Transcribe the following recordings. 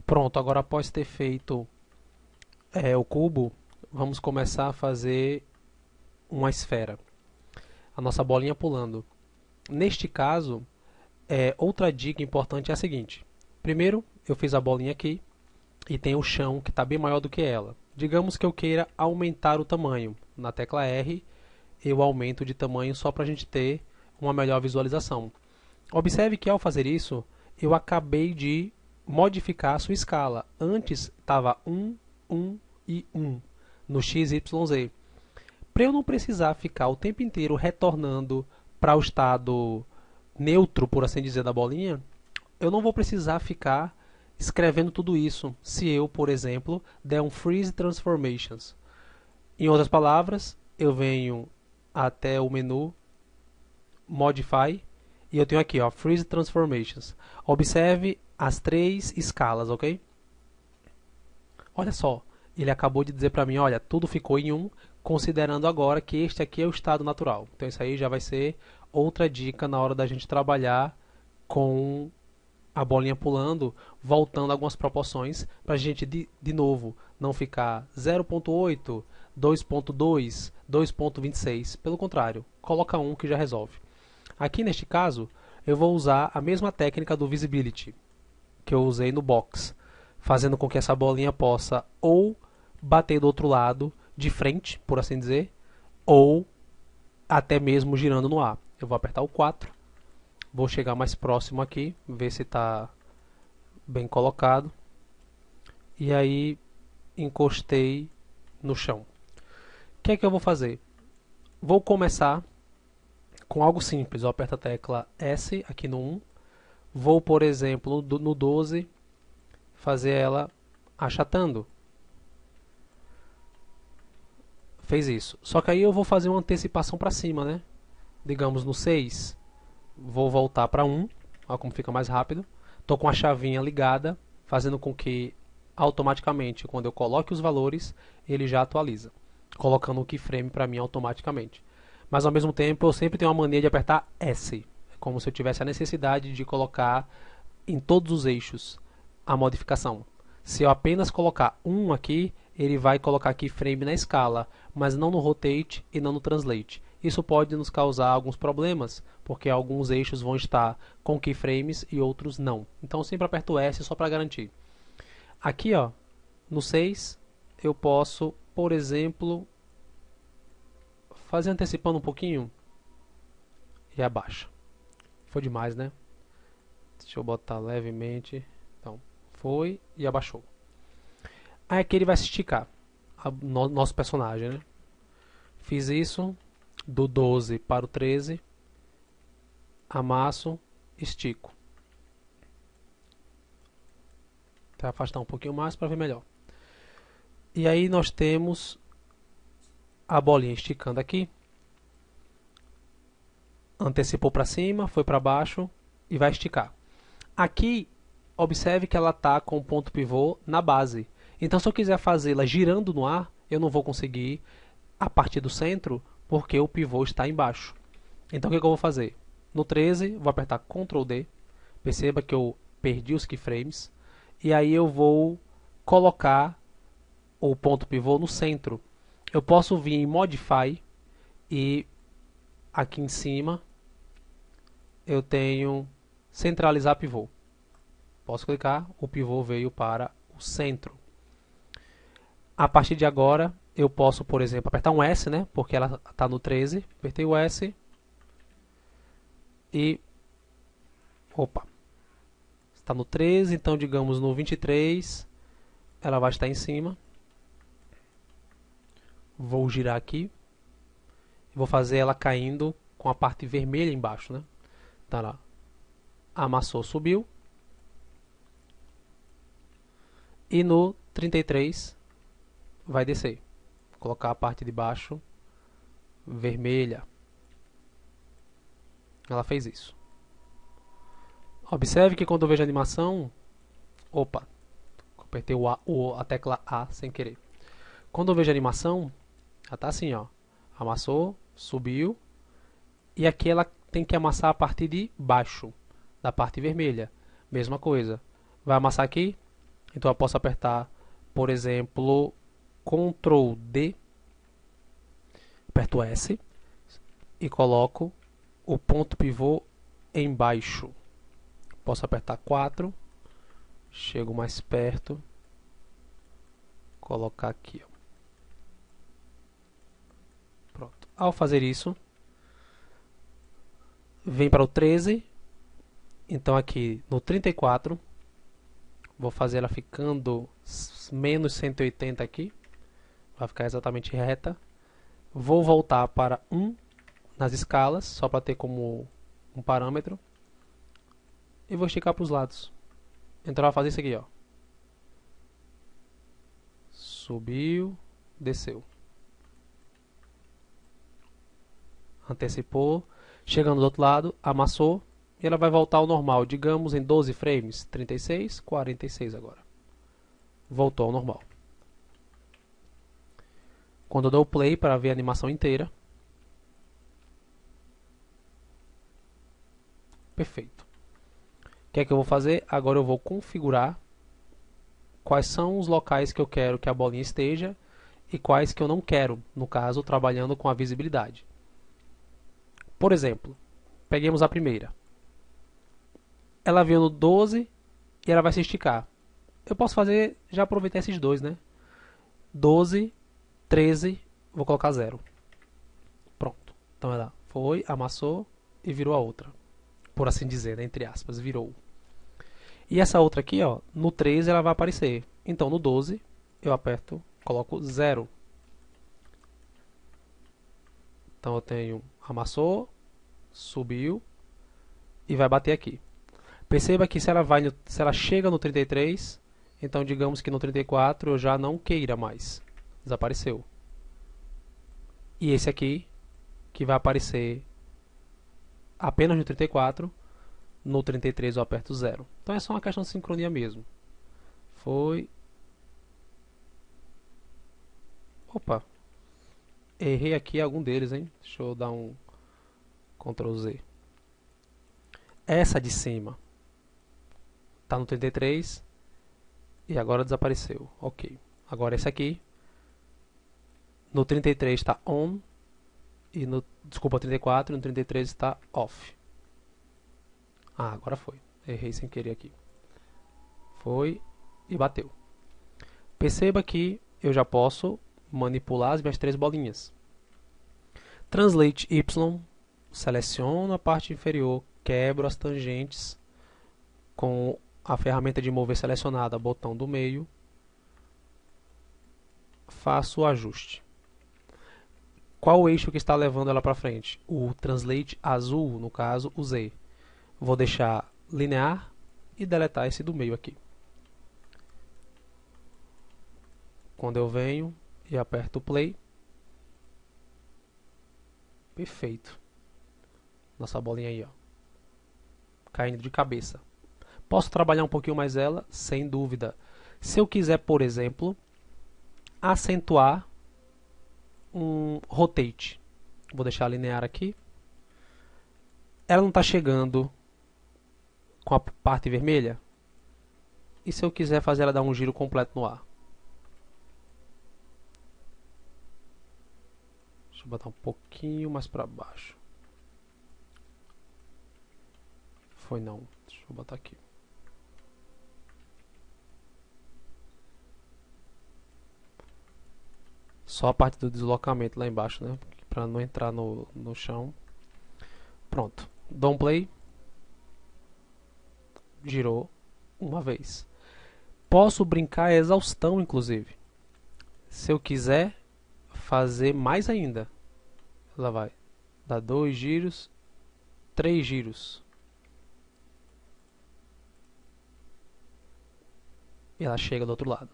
Pronto, agora após ter feito o cubo, vamos começar a fazer uma esfera. A nossa bolinha pulando. Neste caso, outra dica importante é a seguinte. Primeiro, eu fiz a bolinha aqui e tem o chão que está bem maior do que ela. Digamos que eu queira aumentar o tamanho. Na tecla R, eu aumento de tamanho só para a gente ter uma melhor visualização. Observe que ao fazer isso, eu acabei de modificar a sua escala. Antes estava 1, 1 e 1 no XYZ. Para eu não precisar ficar o tempo inteiro retornando para o estado neutro, por assim dizer, da bolinha, eu não vou precisar ficar escrevendo tudo isso se eu, por exemplo, der um Freeze Transformations. Em outras palavras, eu venho até o menu Modify e eu tenho aqui, ó, Freeze Transformations. Observe as três escalas, ok? Olha só, ele acabou de dizer para mim, olha, tudo ficou em 1, considerando agora que este aqui é o estado natural. Então isso aí já vai ser outra dica na hora da gente trabalhar com a bolinha pulando, voltando algumas proporções, para a gente, de novo, não ficar 0.8, 2.2, 2.26. Pelo contrário, coloca 1 que já resolve. Aqui neste caso, eu vou usar a mesma técnica do Visibility que eu usei no box, fazendo com que essa bolinha possa ou bater do outro lado, de frente, por assim dizer, ou até mesmo girando no ar. Eu vou apertar o 4, vou chegar mais próximo aqui, ver se está bem colocado, e aí encostei no chão. O que é que eu vou fazer? Vou começar com algo simples. Eu aperto a tecla S aqui no 1, vou, por exemplo, no 12, fazer ela achatando. Fez isso. Só que aí eu vou fazer uma antecipação para cima, né? Digamos no 6, vou voltar para 1, olha como fica mais rápido. Estou com a chavinha ligada, fazendo com que automaticamente, quando eu coloque os valores, ele já atualiza, colocando o keyframe para mim automaticamente. Mas ao mesmo tempo eu sempre tenho uma mania de apertar S, como se eu tivesse a necessidade de colocar em todos os eixos a modificação. Se eu apenas colocar 1 aqui, ele vai colocar keyframe na escala, mas não no rotate e não no translate. Isso pode nos causar alguns problemas, porque alguns eixos vão estar com keyframes e outros não. Então eu sempre aperto S só para garantir. Aqui, ó, no 6, eu posso, por exemplo, fazer antecipando um pouquinho e abaixa. Foi demais, né? Deixa eu botar levemente. Então, foi e abaixou. Aí aqui ele vai se esticar, nosso personagem, né? Fiz isso, do 12 para o 13, amasso, estico. Vou afastar um pouquinho mais para ver melhor. E aí nós temos a bolinha esticando aqui. Antecipou para cima, foi para baixo e vai esticar. Aqui, observe que ela está com o ponto pivô na base. Então, se eu quiser fazê-la girando no ar, eu não vou conseguir a partir do centro, porque o pivô está embaixo. Então, o que eu vou fazer? No 13, vou apertar Ctrl D. Perceba que eu perdi os keyframes. E aí eu vou colocar o ponto pivô no centro. Eu posso vir em Modify e aqui em cima eu tenho Centralizar pivô. Posso clicar, o pivô veio para o centro. A partir de agora, eu posso, por exemplo, apertar um S, né? Porque ela está no 13. Apertei o S. E... Opa! Está no 13, então digamos no 23. Ela vai estar em cima. Vou girar aqui. Vou fazer ela caindo com a parte vermelha embaixo, né? Tá lá. Amassou, subiu. E no 33 vai descer. Vou colocar a parte de baixo vermelha. Ela fez isso. Observe que quando eu vejo a animação... Opa! Apertei a tecla A sem querer. Quando eu vejo a animação, ela tá assim, ó. Amassou, subiu. E aqui ela tem que amassar a partir de baixo, da parte vermelha. Mesma coisa. Vai amassar aqui, Então eu posso apertar, por exemplo, Ctrl D, aperto S e coloco o ponto pivô embaixo. Posso apertar 4, chego mais perto, colocar aqui, ó. Pronto. Ao fazer isso, vem para o 13, então aqui no 34, vou fazer ela ficando menos 180 aqui, vai ficar exatamente reta. Vou voltar para 1 nas escalas, só para ter como um parâmetro, e vou esticar para os lados. Então ela vai fazer isso aqui, ó. Subiu, desceu. Antecipou, chegando do outro lado, amassou, e ela vai voltar ao normal, digamos em 12 frames, 36, 46 agora. Voltou ao normal. Quando eu dou play para ver a animação inteira, perfeito. O que é que eu vou fazer? Agora eu vou configurar quais são os locais que eu quero que a bolinha esteja e quais que eu não quero, no caso, trabalhando com a visibilidade. Por exemplo, peguemos a primeira. Ela veio no 12 e ela vai se esticar. Eu posso fazer, já aproveitar esses dois, né? 12, 13, vou colocar 0. Pronto. Então ela foi, amassou e virou a outra. Por assim dizer, né? Entre aspas, virou. E essa outra aqui, ó, no 13 ela vai aparecer. Então no 12 eu aperto, coloco 0. Então eu tenho amassou, subiu e vai bater aqui. Perceba que se ela chega no 33, então digamos que no 34 eu já não queira mais. Desapareceu. E esse aqui, que vai aparecer apenas no 34, no 33 eu aperto 0. Então é só uma questão de sincronia mesmo. Foi. Opa! Errei aqui algum deles, hein? Deixa eu dar um Ctrl Z. Essa de cima está no 33 e agora desapareceu. Ok. Agora esse aqui no 33 está on e no, desculpa, 34 e no 33 está off. Ah, agora foi. Errei sem querer aqui. Foi e bateu. Perceba que eu já posso manipular as minhas três bolinhas. Translate Y, seleciono a parte inferior, quebro as tangentes com a ferramenta de mover selecionada, botão do meio, faço o ajuste. Qual o eixo que está levando ela para frente? O Translate azul, no caso, o Z. Vou deixar linear e deletar esse do meio aqui. Quando eu venho e aperto o play, perfeito. Nossa bolinha aí, ó, caindo de cabeça. Posso trabalhar um pouquinho mais ela? Sem dúvida. Se eu quiser, por exemplo, acentuar um rotate, vou deixar linear aqui. Ela não está chegando com a parte vermelha? E se eu quiser fazer ela dar um giro completo no ar? Deixa eu botar um pouquinho mais para baixo. Foi não. Deixa eu botar aqui. Só a parte do deslocamento lá embaixo, né? Para não entrar no chão. Pronto. Dou um play. Girou uma vez. Posso brincar a exaustão, inclusive. Se eu quiser fazer mais ainda, ela vai dar 2 giros, 3 giros. E ela chega do outro lado.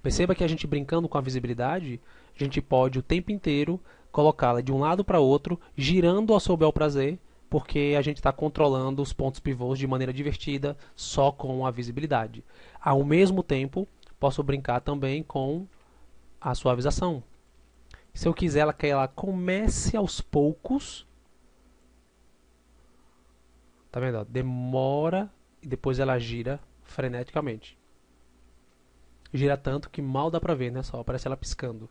Perceba que a gente brincando com a visibilidade, a gente pode o tempo inteiro colocá-la de um lado para outro, girando ao seu bel prazer, porque a gente está controlando os pontos pivôs de maneira divertida, só com a visibilidade. Ao mesmo tempo, posso brincar também com a suavização. Se eu quiser que ela comece aos poucos, tá vendo? Demora e depois ela gira freneticamente. gira tanto que mal dá pra ver, né? Só aparece ela piscando.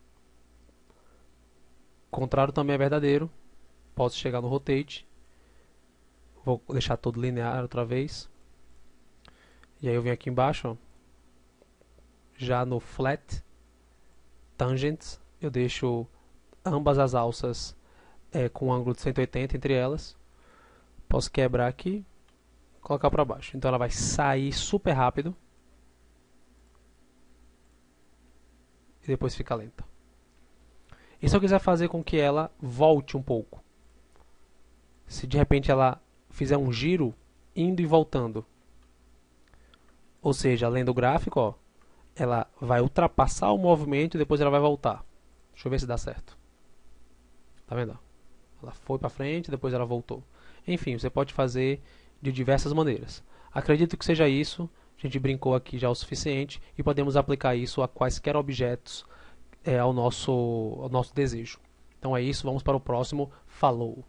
O contrário também é verdadeiro. Posso chegar no rotate. Vou deixar todo linear outra vez. E aí eu venho aqui embaixo, ó, já no flat tangents, eu deixo ambas as alças com um ângulo de 180 entre elas. Posso quebrar aqui, colocar para baixo. Então ela vai sair super rápido e depois fica lenta. E se eu quiser fazer com que ela volte um pouco? Se de repente ela fizer um giro indo e voltando, ou seja, além do gráfico, ó, ela vai ultrapassar o movimento e depois ela vai voltar. Deixa eu ver se dá certo. Tá vendo? Ela foi para frente, depois ela voltou. Enfim, você pode fazer de diversas maneiras. Acredito que seja isso. A gente brincou aqui já o suficiente e podemos aplicar isso a quaisquer objetos ao nosso desejo. Então é isso, vamos para o próximo. Falou!